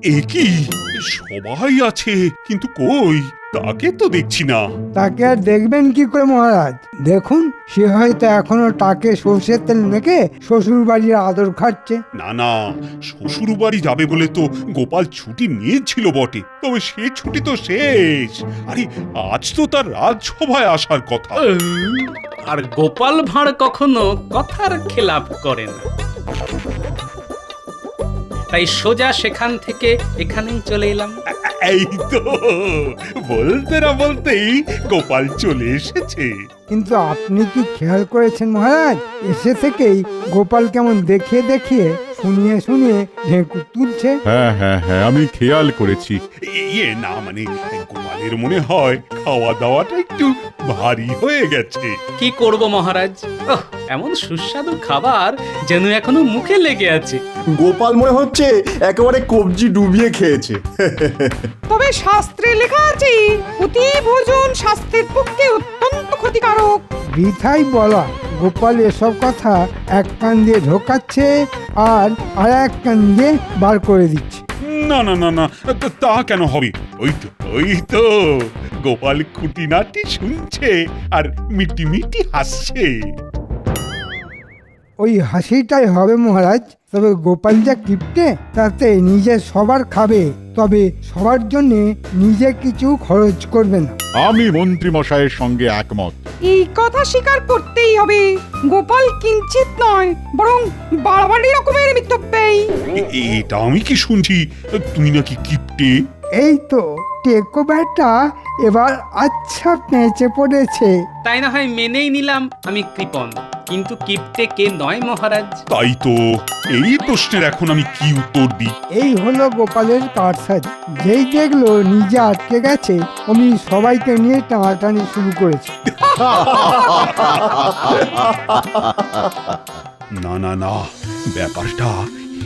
এ কি, সবাই আছে কিন্তু কই তাকে তো দেখছি না। তাকে আর দেখবেন কি করে মহারাজ? দেখুন, সে হয়তো এখনো তাকে সর্ষের তেল মেখে শ্বশুর বাড়ির আদর খাচ্ছে। না না, শ্বশুর বাড়ি যাবে বলে তো গোপাল ছুটি নিয়েছিল বটে, তবে সে ছুটি তো শেষ। আরে আজ তো তার রাজসভায় আসার কথা। আর গোপাল ভাঁড় কখনো কথার খেলাপ করে না, তাই সোজা সেখান থেকে এখানেই চলে এলাম। এই তো, বলতে না বলতেই গোপাল চলে এসেছে। কিন্তু আপনি কি খেয়াল করেছেন মহারাজ, এসে থেকেই গোপাল কেমন দেখিয়ে দেখিয়ে শুনিয়ে শুনিয়ে ঢেঁকুর তুলছে? হ্যাঁ হ্যাঁ হ্যাঁ, আমি খেয়াল করেছি। ইয়ে না মানে, গোপালের মনে হয় খাওয়া দাওয়াটা একটু ভারী হয়ে গেছে। কি করব মহারাজ, এমন সুস্বাদু খাবার যেন এখনো মুখে লেগে আছে। গোপাল মনে হচ্ছে একেবারে কবজি ডুবিয়ে খেয়েছে। তবে শাস্ত্রে লেখা আছে অতি ভোজন স্বাস্থ্যের পক্ষে অত্যন্ত ক্ষতিকারক। বৃথাই বলা, গোপাল এসব কথা এক কান দিয়ে ঢোকাচ্ছে আর এক কান দিয়ে বার করে দিচ্ছে। না না না না, তা কেন হবে? ওই তো গোপাল খুঁটিনাটি শুনছে আর মিটি মিটি হাসছে। ওই হাসিটাই হবে মহারাজ। তবে গোপাল যা কিপটে, তাতে নিজে সবার খাবে, তবে সবার জন্য নিজে কিছু খরচ করবে না। আমি মন্ত্রী মশাইয়ের সঙ্গে একমত। এই কথা স্বীকার করতেই হবে, গোপাল কিঞ্চিত নয় বরং বাড়াবাড়ি রকমের মিতব্যয়ী। এটা আমি কি শুনছি, তুমি নাকি কিপটে? এই তো টেকো ব্যাটা এবার আচ্ছা পেঁচে পড়েছে। তাই না হয় মেনেই নিলাম আমি কৃপণ, কিন্তু কিপটে কে নয় মহারাজ? তাই তো, এই প্রশ্নের এখন আমি কি উত্তর দিই? এই হলো গোপালের কারসাজি। যেই দেখলো নিজে আটকে গেছে, অমনি সবাইকে নিয়ে টানাটানি শুরু করেছে। না না না, ব্যাপারটা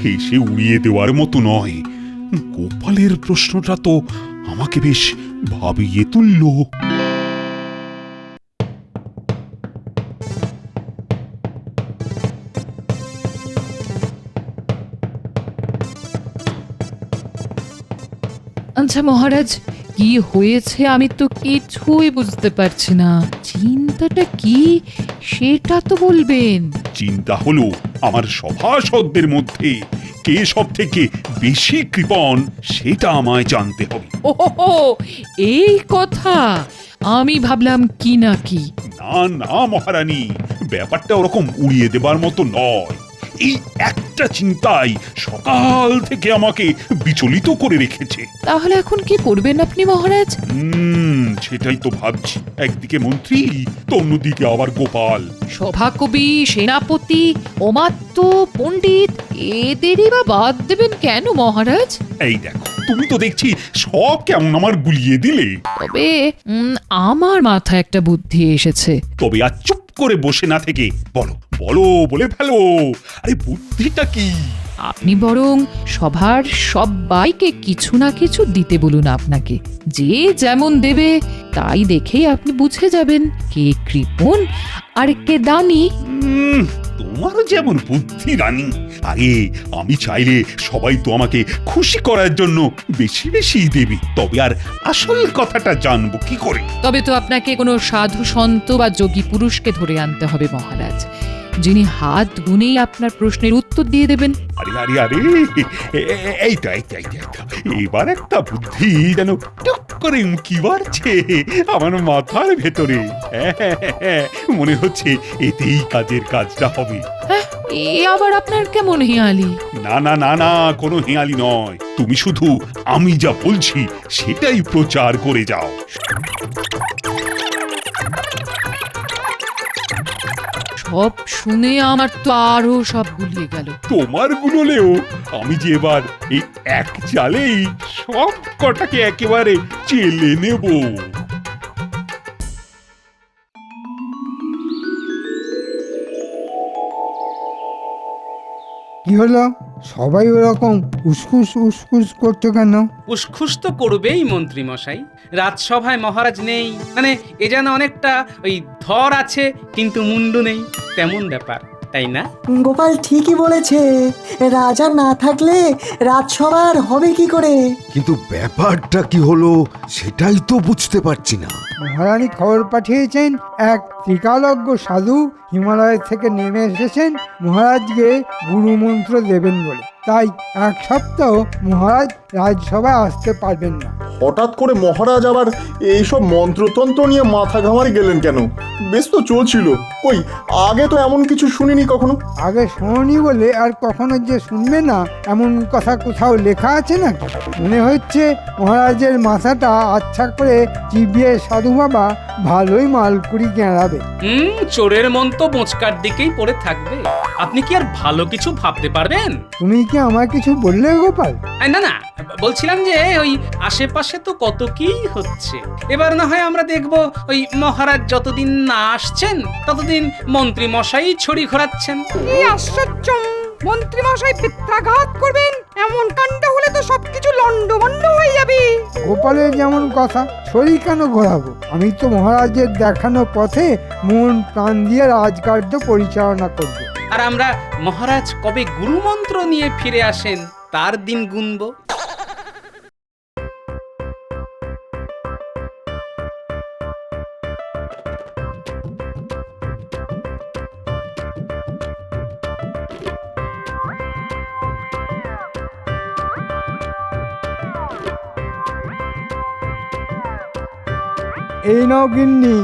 হেসে উড়িয়ে দেওয়ার মতো নয়। গোপালের প্রশ্নটা তো আমাকে বেশ ভাবিয়ে তুললো। আচ্ছা মহারাজ, কি হয়েছে আমি তো কিছুই বুঝতে পারছি না। চিন্তাটা কি সেটা তো বলবেন। চিন্তা হলো আমার সভাসদদের মধ্যে কে সব থেকে বেশি কৃপণ সেটা আমায় জানতে হবে। ওহো, এই কথা! আমি ভাবলাম কি না কি। না না মহারানী, ব্যাপারটা ওরকম উড়িয়ে দেবার মতো নয়। এই একটা চিন্তাই সকাল থেকে আমাকে বিচলিত করে রেখেছে। তাহলে এখন কি করবেন আপনি মহারাজ? সেটাই তো ভাবছি। একদিকে মন্ত্রী তো অন্যদিকে আবার গোপাল। সভাকবি, সেনাপতি, অমাত্য, পণ্ডিত এদেরই বা বাদ দেবেন কেন মহারাজ? এই দেখো, তুমি তো দেখছি সব কেমন আমার গুলিয়ে দিলে। তবে আমার মাথায় একটা বুদ্ধি এসেছে। তবে আর চুপ করে বসে না থেকে বলো বলো, বলে ফেলো। আরে বুদ্ধিটা কি? আপনি বরং সভার সবাইকে কিছু না কিছু দিতে বলুন আপনাকে। যে যেমন দেবে তাই দেখেই আপনি বুঝে যাবেন কে কৃপণ আর কে দানি। তোমারও যেমন বুদ্ধি রানী। আরে আমি চাইলে সবাই তো আমাকে খুশি করার জন্য বেশি বেশি দেবে, তবে আর আসল কথাটা জানবো কি করে? তবে তো আপনাকে কোনো সাধু সন্ত বা যোগী পুরুষকে ধরে আনতে হবে মহারাজ, যিনি হাত গুনেই আপনার প্রশ্নের উত্তর দিয়ে দেবেন। আরে আরে আরে, এইটা এইটা এইটা, এবার একটা বুদ্ধি যেন টুক করে উঁকি মারছে আমার মাথার ভেতরে। মনে হচ্ছে এতেই কাজের কাজটা হবে। হ্যাঁ, এ আবার আপনার কেমন হেয়ালি? না না না না, কোনো হেঁয়ালি নয়। তুমি শুধু আমি যা বলছি সেটাই প্রচার করে যাও। সব শুনে আমার তো আরো সব গুলিয়ে গেল। তোমার গুলোলেও আমি যে এবার এই এক চালেই সব কটাকে একেবারে চেলে নেব। কি হলো, সবাই ওরকম উসকুস উসকুস করছো কেন? উসখুস তো করবেই মন্ত্রী মশাই। রাজসভায় মহারাজ নেই, মানে এ যেন অনেকটা ওই ধর আছে কিন্তু মুন্ডু নেই তেমন ব্যাপার। তাই না? গোপাল ঠিকই বলেছে, রাজা না থাকলে রাজসভার হবে কি করে? কিন্তু ব্যাপারটা কি হলো সেটাই তো বুঝতে পারছি না। মহারানী খবর পাঠিয়েছেন এক ত্রিকালজ্ঞ সাধু হিমালয় থেকে নেমে এসেছেন মহারাজকে গুরুমন্ত্র দেবেন বলে। তাই এক সপ্তাহ মহারাজ রাজসভায় আসতে পারবেন না। হঠাৎ করে মহারাজ আবার এইসব মন্ত্রতন্ত্র নিয়ে মাথা ঘামারি গেলেন কেন? বেশ তো চলছিল। কই, আগে তো এমন কিছু শুনিনি কখনো। আগে শোনি বলে আর কখনো যে শুনবে না এমন কথা কোথাও লেখা আছে না? মনে হচ্ছে মহারাজের মাথাটা আচ্ছা করে চিবিয়ে সাধু বাবা ভালোই মালকুড়ি গেঁড়াবে। চোরের মন তো বোঁচকার দিকেই পড়ে থাকবে। আপনি কি আর ভালো কিছু ভাবতে পারবেন? তুমি কি আমার কিছু বললে গোপাল? না না, বলছিলাম যে ওই আশেপাশে তো কত কি হচ্ছে। এবার না হয় আমরা দেখব ওই মহারাজ যতদিন না আসছেন ততদিন মন্ত্রী মশাই ছড়ি ঘোরাচ্ছেন। কি আশ্চর্য! মন্ত্রী মশাই পিত্রাঘাত করবেন, এমন কাণ্ড হলে তো সবকিছু লন্ডভন্ড হয়ে যাবে। গোপালের যেমন কথা, শরীর কেন ঘোরাবো? আমি তো মহারাজের দেখানো পথে মন প্রাণ দিয়ে রাজকার্য পরিচালনা করব। আর আমরা মহারাজ কবে গুরুমন্ত্র নিয়ে ফিরে আসেন তার দিন গুনবো। এই নাও গিন্নি,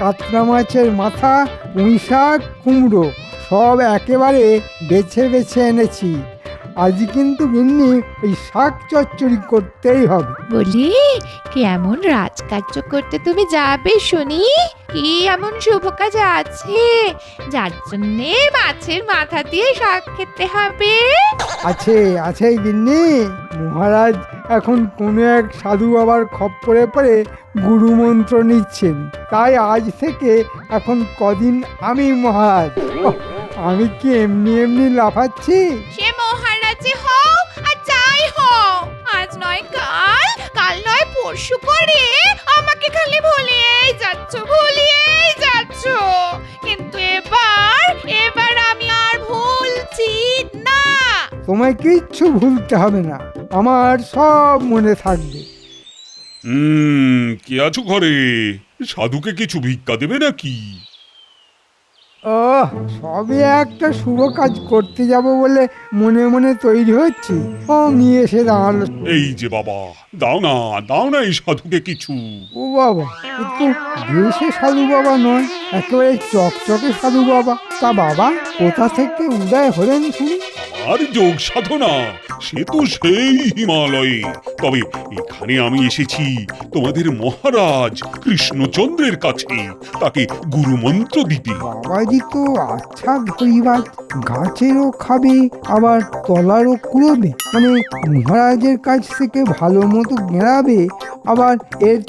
কাতলা মাছের মাথা, পুঁই শাক, কুমড়ো সব একেবারে বেছে বেছে এনেছি। আজ কিন্তু গিন্নি ওই শাক চচ্চড়ি করতেই হবে। বলি, কেমন রাজকার্য করতে তুমি যাবে শুনি? কি এমন শুভ কাজ আছে যার জন্যে মাছের মাথা দিয়ে শাক খেতে হবে? আছে আছে গিন্নি, মহারাজ এখন কোনো এক সাধু বাবার খপ্পরে পড়ে গুরুমন্ত্র নিচ্ছেন। তাই আজ থেকে এখন কদিন আমি মহারাজ। ওহ, আমি কি এমনি এমনি লাফাচ্ছি? সে মহারাজে হও আর যাই হও, আজ নয় কাল, কাল নয় পরশু করে আমাকে খালি ভুলিয়েই যাচ্ছ। কিন্তু এবার আমি আর ভুলছি না। তোমায় কিচ্ছু ভুলতে হবে না, আমার সব মনে থাকবে। কে আছো ঘরে? সাধুকে কিছু ভিক্ষা দেবে নাকি? সবে একটা শুভ কাজ করতে যাব বলে মনে মনে তৈরি হচ্ছি, নিয়ে এসে দাঁড়ালো। এই যে বাবা, দাও না এই সাধুকে কিছু। ও বাবা, একটু দেশে সাধু বাবা নয়, একেবারে চকচকে সাধু বাবা। তা বাবা কোথা থেকে উদয় হলেন শুনি? আর যোগ সাধনা, সে তো সেই হিমালয়ে। তবে এখানে আমি এসেছি তোমাদের মহারাজ কৃষ্ণচন্দ্রের কাছে, তাকে গুরুমন্ত্র দিতে। বাবাজি তো আচ্ছা ধরিবাজ, গাছেরও খাবে আবার তলারও কুড়োবে, মানে মহারাজের কাছ থেকে ভালো মতো গেঁড়াবে, আবার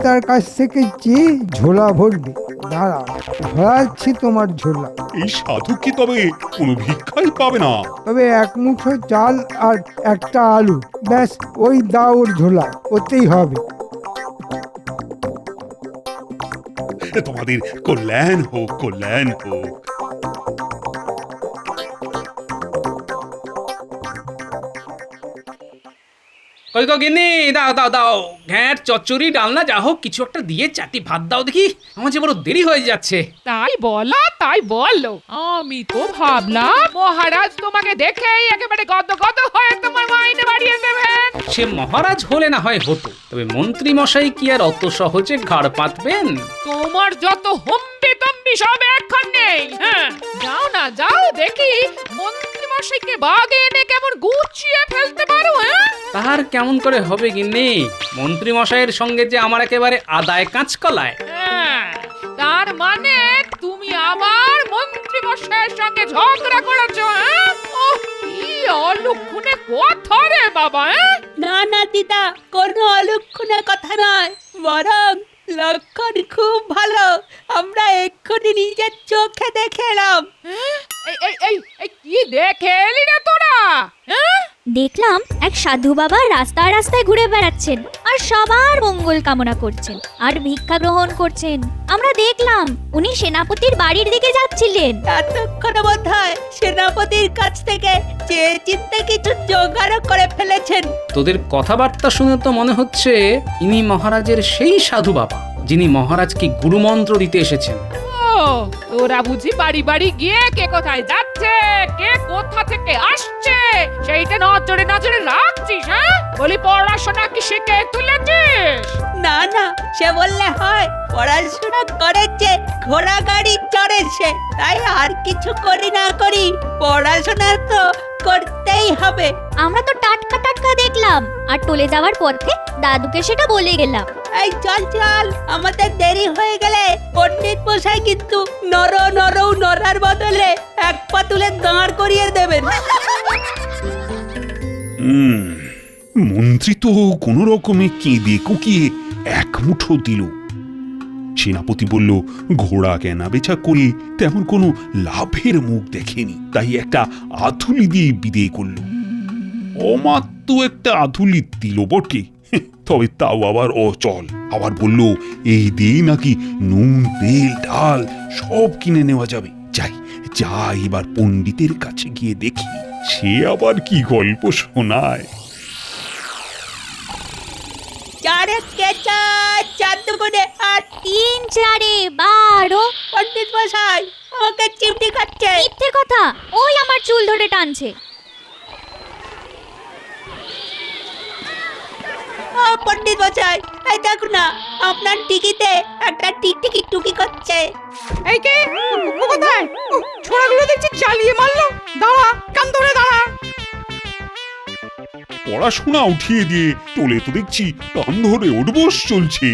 তার কাছ থেকে চেয়ে ঝোলা ভরবে। দাঁড়া, ধরাচ্ছি তোমার ঝোলা। এই সাধু কি তবে কোনো ভিক্ষাই পাবে না? তবে এক মুঠো চাল আর একটা আলু, ব্যাস ওই দাও ওর ঝোলা, ওতেই হবে। তোমাদের কল্যাণ হোক। কই গো গিন্নি, দাও ঘ্যাঁট চচ্চড়ি ডালনা যা হোক কিছু একটা দিয়ে চাটি ভাত দাও দেখি, আমার যে বড় দেরি হয়ে যাচ্ছে। তাই বলো, আমি তো ভাবলাম মহারাজ তোমাকে দেখেই একেবারে গদ হয়ে তোমার মাইনে বাড়িয়ে দেবেন। সে মহারাজ হলে না হয় হতো, তবে মন্ত্রী মশাই কি আর অত সহজে ঘাড় পাতবেন? তোমার যত হম্বি তম্বি সব এখন নেই। হ্যাঁ, যাও দেখি মন্ত্রী মশাইকে বাগে এনে কেমন গুছিয়ে ফেলতে পারো। তার কেমন করে হবে গিন্নি? মন্ত্রী মশাইয়ের সঙ্গে যে আমার একেবারে আদায় কাঁচকলায়। তার মানে তুমি আবার মন্ত্রী মশাইয়ের সঙ্গে ঝগড়া করেছো? কি অলক্ষণে কথা রে বাবা। না দিদা, কোনো অলক্ষণের কথা নয়, বরং লক্ষণ খুব ভালো। আমরা এক্ষুনি নিজের চোখে দেখে এলাম। এই কি দেখে এলি রে তোরা? দেখলাম এক সাধু বাবা রাস্তায় রাস্তায় ঘুরে বেড়াচ্ছেন আর সবার মঙ্গল কামনা করছেন আর ভিক্ষা গ্রহণ করছেন। আমরা দেখলাম উনি সেনাপতির বাড়ির দিকে যাচ্ছিলেন। এতক্ষণে বোধ হয় সেনাপতির কাছ থেকে যে চিন্তা কিছু জোগাড় করে ফেলেছেন। তোদের কথাবার্তা শুনে তো মনে হচ্ছে ইনি মহারাজের সেই সাধু বাবা যিনি মহারাজকে গুরুমন্ত্র দিতে এসেছেন। তোরা বুঝি বাড়ি বাড়ি গিয়ে কে কোথায় যাচ্ছে, কে কোথা থেকে আসছে সেইটা নজরে নজরে রাখছিস? হ্যাঁ, বলি পড়াশোনা কি শিখে তুলেছিস? না না, সে বললে হয়। পড়াশোনা করেছে, ঘোড়া গাড়ি চড়েছে, তাই আর কিছু করি না করি পড়াশোনা তো করতেই হবে। আমরা তো টাটকা টাটকা দেখলাম আর টলে যাওয়ার পথে দাদুকে সেটা বলে গেলাম। এই চল চল, আমাদের দেরি হয়ে গেলে পণ্ডিত মশাই কিন্তু নড়ার বদলে এক পা তুলে দাঁড় করিয়ে দেবেন। মন্ত্রী তো কোনো রকমে কেঁদে কুকিয়ে এক মুঠো দিল। সেনাপতি বলল, ঘোড়া কেনা বেচা করে তেমন কোনো লাভের মুখ দেখেনি, তাই একটা আধুলি দিয়ে বিদেয় করল। অমাত্য একটা আধুলি দিল বটে, তবে তাও আবার অচল। আবার বলল, এই দিয়ে নাকি নুন তেল ডাল সব কিনে নেওয়া যাবে। যাই এবার পণ্ডিতের কাছে গিয়ে দেখি সে আবার কি গল্প শোনায়। চারে কে চার দুগুণে 8, 3 4 12। পণ্ডিত মশাই আমাকে চিমটি খাচ্ছে। মিথ্যে কথা, ওই আমার চুল ধরে টানছে। পণ্ডিত মশাই, এই দেখুন না, আপনার টিকিতে একটা টিকটিকি টুকি করছে। এই কে কোথায়? ছোড়াগুলো দেখছি চালিয়ে মারলো। দাঁড়া, কান ধরে দাঁড়া। পড়াশোনা উঠিয়ে দিয়ে তোলে তো দেখছি কান ধরে উঠবোস চলছে।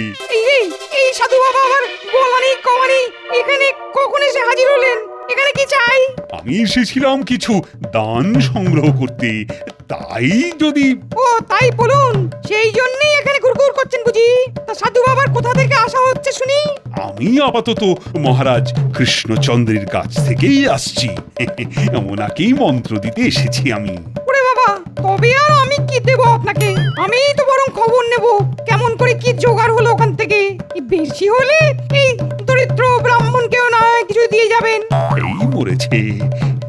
এই সাধু বাবা আবার বলানি কমানি এখানে কখন এসে হাজির হলেন? এখানে কি চাই? আমি এসেছিলাম কিছু দান সংগ্রহ করতে, তাই যদি। ও তাই বলুন, সেই জন্যই এখানে ঘুরঘুর করছেন বুঝি? তা সাধু বাবার কোথা থেকে আসা হচ্ছে শুনি? আমি আপাতত মহারাজ কৃষ্ণচন্দ্রের কাছ থেকেই আসছি। ওনাকেই মন্ত্র দিতে এসেছি আমি। ওরে বাবা, তবে আর আমি কি দেব আপনাকে? আমিই তো বরং খবর নেব কেমন করে কি জোগাড় হলো ওখান থেকে। বেশি হলে এই দরিদ্র ব্রাহ্মণকেও না কিছু দিয়ে যাবেন। এই মরেছে,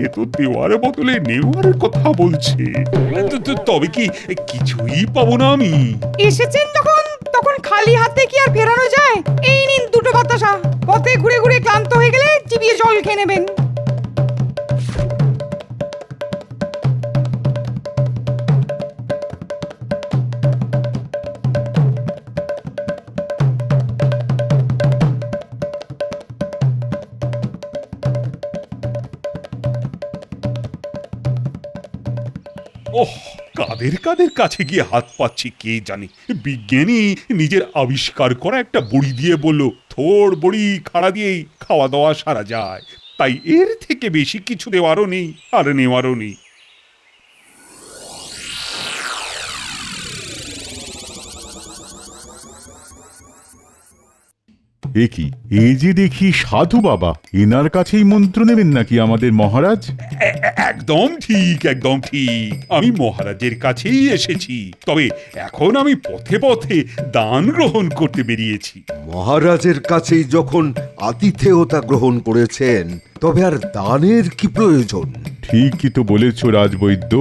এ তো দেওয়ার বদলে নেওয়ার কথা বলছে। তবে কি কিছুই পাবো না আমি? এসেছেন তখন খালি হাতে কি আর ফেরানো যায়? এই নিন 2টো বাতাসা, পথে ঘুরে ঘুরে ক্লান্ত হয়ে গেলে চিবিয়ে জল খেয়ে নেবেন। ওহ, কাদের কাছে গিয়ে হাত পাচ্ছি কে জানে। বিজ্ঞানী নিজের আবিষ্কার করা একটা বড়ি দিয়ে বলল, থোড় বড়ি খাড়া দিয়েই খাওয়া দাওয়া সারা যায়। তাই এর থেকে বেশি কিছু দেওয়ারও নেই আর নেওয়ারও নেই। এ কি, এই যে দেখি সাধু বাবা, এনার কাছেই মন্ত্র নেবেন নাকি আমাদের মহারাজ? একদম ঠিক, একদম ঠিক। আমি মহারাজের কাছেই এসেছি, তবে এখন আমি পথে পথে দান গ্রহণ করতে বেরিয়েছি। মহারাজের কাছেই যখন আতিথেয়তা গ্রহণ করেছেন, তবে আর দানের কি প্রয়োজন? ঠিকই তো বলেছ রাজবৈদ্য,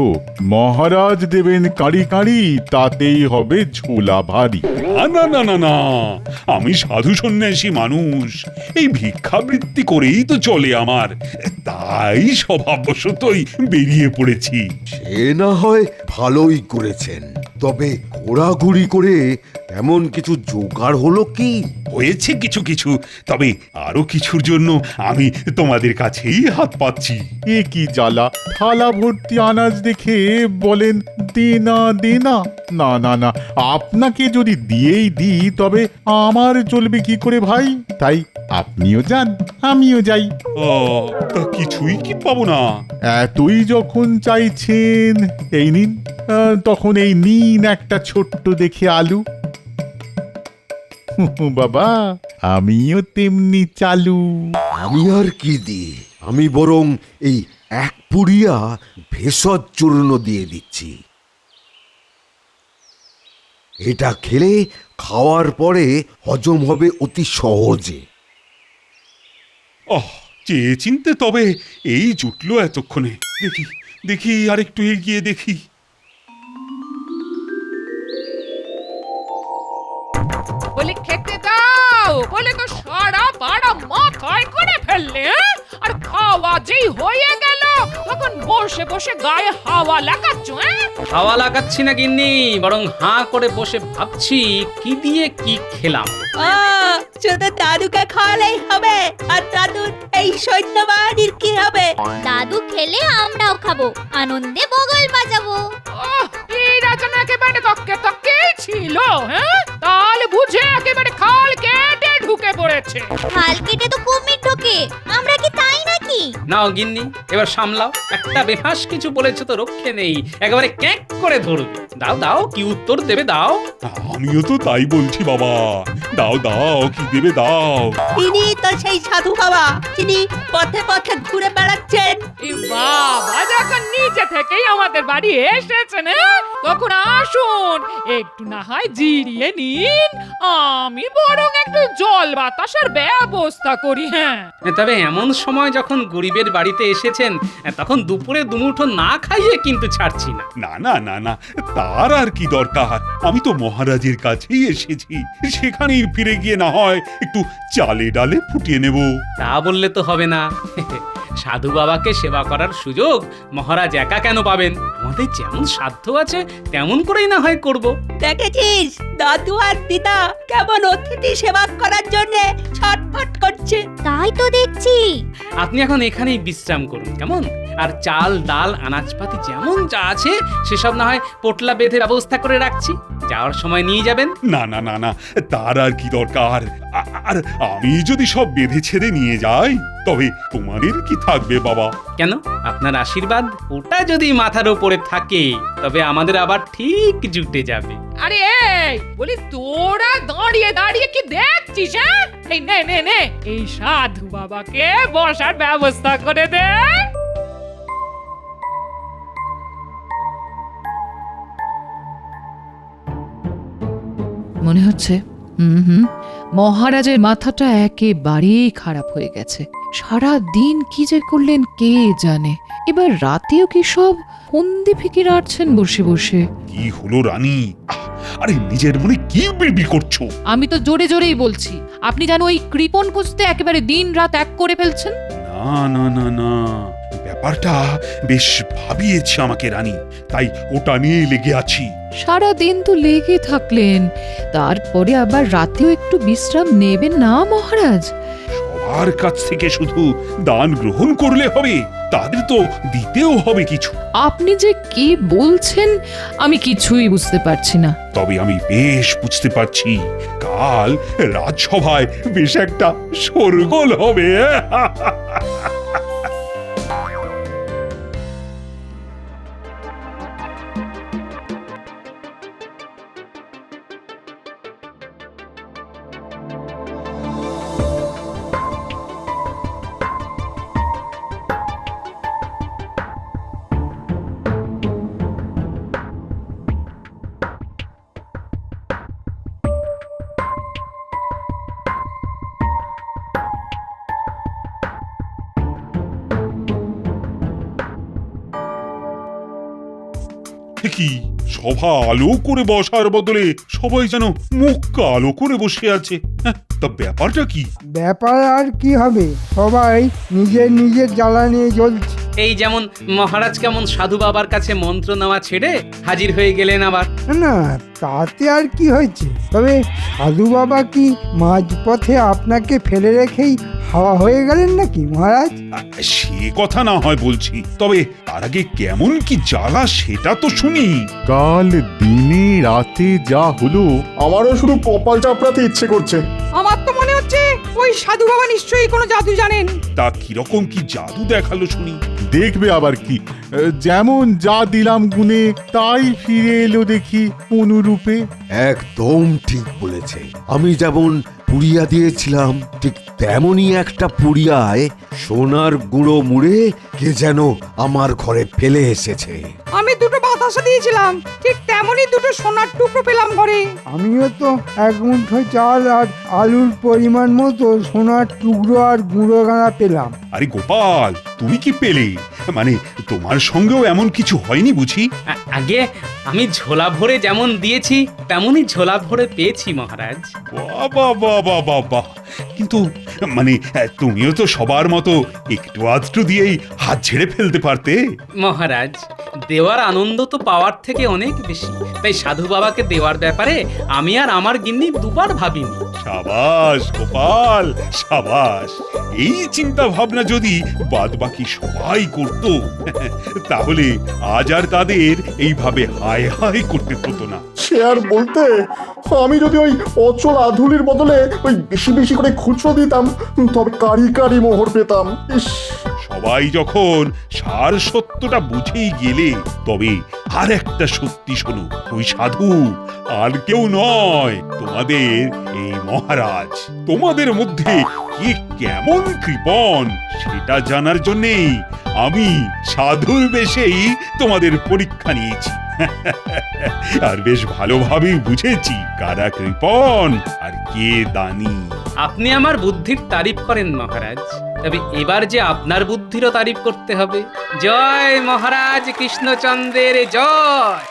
মহারাজ দেবেন কাঁড়ি কাঁড়ি, তাতেই হবে ঝোলা ভারী। না না না না, আমি সাধু সন্ন্যাসী মানুষ, এই ভিক্ষাবৃত্তি করেই তো চলে আমার, তাই স্বভাববশতই বেরিয়ে পড়েছি। সে না হয় ভালোই করেছেন, তবে ঘোরাঘুরি করে এমন কিছু জোগাড় হলো কি? হয়েছে কিছু কিছু, তবে আরো কিছুর জন্য আমি তোমাদের কাছেই হাত পাচ্ছি। এ কি জ্বালা, থালা ভর্তি আনাজ দেখে বলেন দেনা দেনা। না না না, আপনাকে যদি দিয়েই দিই তবে আমার চলবে কি করে ভাই? তাই আপনিও যান, আমিও যাই। তা কিছুই কি পাবো না? এতই যখন চাইছেন এই নিন। তখন এই নিন একটা ছোট্ট দেখে আলু। বাবা, আমিও তেমনি চালু। আমি আর কি দিই, আমি বরং এই 1 পুরিয়া ভেষজ চূর্ণ দিয়ে দিচ্ছি। এটা খেলে খাওয়ার পরে হজম হবে অতি সহজে। চেয়ে চিনতে তবে এই জুটলো এতক্ষণে। দেখি দেখি আর একটু এগিয়ে দেখি। বলি খেতে দাও বলে তো সারা পাড়া মাথায় করে ফেললে, হ্যাঁ? আর খাওয়া যেই হয়ে গেল তখন বসে বসে গায়ে হাওয়া লাগাচ্ছ, হ্যাঁ? হাওয়া লাগাচ্ছি না গিন্নি, বরং হাঁ করে বসে ভাবছি কি দিয়ে কি খেলাম। শুধু দাদুকে খাওয়ালেই হবে, আর দাদুর এই সৈন্যবাহিনীর কি হবে? দাদু খেলে আমরাও খাবো, আনন্দে বগল বাজাবো। এই রাজানো একেবারে তককে তককে ছিল, হ্যাঁ? তাহলে বুঝে একেবারে খাল কেটে ঢুকে পড়েছে। খাল কেটে তো কুমির ঢোকে, আমরা কি তাই নাকি? নাও গিন্নি, এবার সামলাও। একটা বেফাস কিছু বলেছে তো রক্ষে নেই, একেবারে ক্যাঁক করে ধরবে। দাও দাও, কি উত্তর দেবে দাও। আমিও তো তাই বলছি বাবা, দাও দাও, কি দেবে দাও। তিনি তো সেই সাধু বাবা, তিনি পথে পথে ঘুরে বেড়াচ্ছেন। এই বাবা যখন নিচে থেকেই আমাদের বাড়ি এসেছেন, হ্যাঁ? তখন আসুন একটু না হয় জিরিয়ে নিন, আমি বরং একটু জল বাতাসের ব্যবস্থা করি। হ্যাঁ, তবে এমন সময় যখন গরিবের বাড়িতে এসেছেন, তখন দুপুরে দুমুঠো না খাইয়ে কিন্তু ছাড়ছি না। না না না না, তার আর কি দরকার। আমি তো মহারাজের কাছেই এসেছি, সেখানেই ফিরে গিয়ে না হয় একটু চালে ডালে ফুটিয়ে নেব। তা বললে তো হবে না। সাধু বাবাকে সেবা করার সুযোগ মহারাজ একা কেন পাবেন? আমাদের যেমন সাধ্য আছে তেমন করেই না হয় করব। দেখেছিস দাদু আর দিদা কেমন অতিথি সেবা করার জন্য ছটফট করছে? তাই তো দেখছি। আপনি এখন এখানেই বিশ্রাম করুন কেমন? আর চাল ডাল আনাজপাতি যেমন যা আছে সেসব না হয় পোটলা বেঁধে ব্যবস্থা করে রাখছি, যাওয়ার সময় নিয়ে যাবেন। না না না না, তার আর কি দরকার। আর আমি যদি সব বেঁধে ছেড়ে নিয়ে যাই তবে তোমাদের কি থাকবে বাবা? কেন, আপনার আশীর্বাদ ওটা যদি মাথার উপরে থাকে তবে আমাদের আবার ঠিক জুটে যাবে। আরে এই বলি তোরা দাঁড়িয়ে দাঁড়িয়ে কি দেখছিস? হ্যাঁ, এই নে নে নে, এই সাধু বাবাকে বসার ব্যবস্থা করে দে। মনে হচ্ছে মহারাজের মাথাটা একেবারেই খারাপ হয়ে গেছে। সারা দিন কি যে করলেন কে জানে। এবার রাতেও কি সব ফন্দি ফিকির আটছেন বসে বসে। কি হলো রানী? আরে নিজের মনে কি বিড়বিড় করছো? আমি তো জোরে জোরেই বলছি, আপনি যেন ওই কৃপণ খুঁজতে একেবারে দিন রাত এক করে ফেলছেন। না না না না, ব্যাপারটা বেশ ভাবিয়েছে আমাকে রানী, তাই ওটা নিয়ে লেগে আছি। সারা দিন তো লেগে থাকলেন, তারপরে আবার রাতেও একটু বিশ্রাম নেবেন না মহারাজ? সবার কাছ থেকে শুধু দান গ্রহণ করলে হবে? তাদের তো দিতেও হবে কিছু। আপনি যে কি বলছেন আমি কিছুই বুঝতে পারছি না। তবে আমি বেশ বুঝতে পারছি, কাল রাজসভায় বেশ একটা শোরগোল হবে। কি সভা আলো করে বসার বদলে সবাই যেন মুখ কালো করে বসে আছে। তা ব্যাপারটা কি? ব্যাপার আর কি হবে, সবাই নিজের নিজের জ্বালা নিয়ে জ্বলছে। এই যেমন মহারাজ কেমন সাধু বাবার কাছে মন্ত্র নেওয়া ছেড়ে হাজির হয়ে গেলেন আবার। না তাতে আর কি হয়েছে, তবে সাধু বাবা কি মাঝপথে আপনাকে ফেলে রেখেই হাওয়া হয়ে গেলেন নাকি মহারাজ? সে কথা না হয় বলছি, তবে তার আগে কেমন কি জ্বালা সেটা তো শুনি। কাল দিনে রাতে যা হলো, আমারও শুধু কপাল চাপড়াতে ইচ্ছে করছে। আমার তো মনে হচ্ছে ওই সাধু বাবা নিশ্চয়ই কোনো জাদু জানেন। তা কিরকম কি জাদু দেখালো শুনি? দেখবে আবার কি, যেমন যা দিলাম গুনে তাই ফিরে এলো দেখি অনুরূপে। একদম ঠিক বলেছে। আমি যেমন পুড়িয়া দিয়েছিলাম ঠিক তেমনই একটা পুড়িয়ায় সোনার গুঁড়ো মুড়ে কে যেন আমার ঘরে ফেলে এসেছে। আমি দুটো বাতাসা দিয়েছিলাম, ঠিক তেমনই দুটো সোনার টুকরো পেলাম ঘরে। আমিও তো এক মুঠো চাল আর আলুর পরিমাণ মতো সোনার টুকরো আর গুঁড়ো গাঁড়া পেলাম। আরে গোপাল, তুমি কি পেলে? মানে তোমার সঙ্গেও এমন কিছু হয়নি বুঝি? আগে আমি ঝোলা ভরে যেমন দিয়েছি তেমনই ঝোলা ভরে পেয়েছি মহারাজ। বাবা বাবা বাবা, কিন্তু মানে তুমিও তো সবার মতো একটু আধটু দিয়েই হাত ঝেড়ে ফেলতে পারতে। মহারাজ, দেওয়ার আনন্দ তো পাওয়ার থেকে অনেক বেশি, তাই সাধু বাবাকে দেওয়ার ব্যাপারে আমি আর আমার গিন্নি দুবার ভাবিনি। সাবাস গোপাল, সাবাস। এই চিন্তা ভাবনা যদি বাদ বাকি সবাই করত, তাহলে আজ আর তাদের এইভাবে হায় হায় করতে হতো না। সে আর বলতে, আমি যদি ওই অচল আধুলির বদলে ওই বেশি বেশি করে খুচরো দিতাম, তবে কারি কারি মোহর পেতাম। ইস, সবাই যখন সার সত্যটা বুঝেই গেলে, তবে আর একটা সত্যি শোনো, ওই সাধু আর কেউ নয়, তোমাদের এই মহারাজ। তোমাদের মধ্যে কে কেমন কৃপণ সেটা জানার জন্যেই আমি সাধুর বেশেই তোমাদের পরীক্ষা নিয়েছি। আর বেশ ভালোভাবেই বুঝেছি কারা কৃপণ আর কে দানি। আপনি আমার বুদ্ধির তারিফ করেন মহারাজ, তবে এবার যে আপনার বুদ্ধিরও তারিফ করতে হবে। জয় মহারাজ কৃষ্ণচন্দ্রের জয়।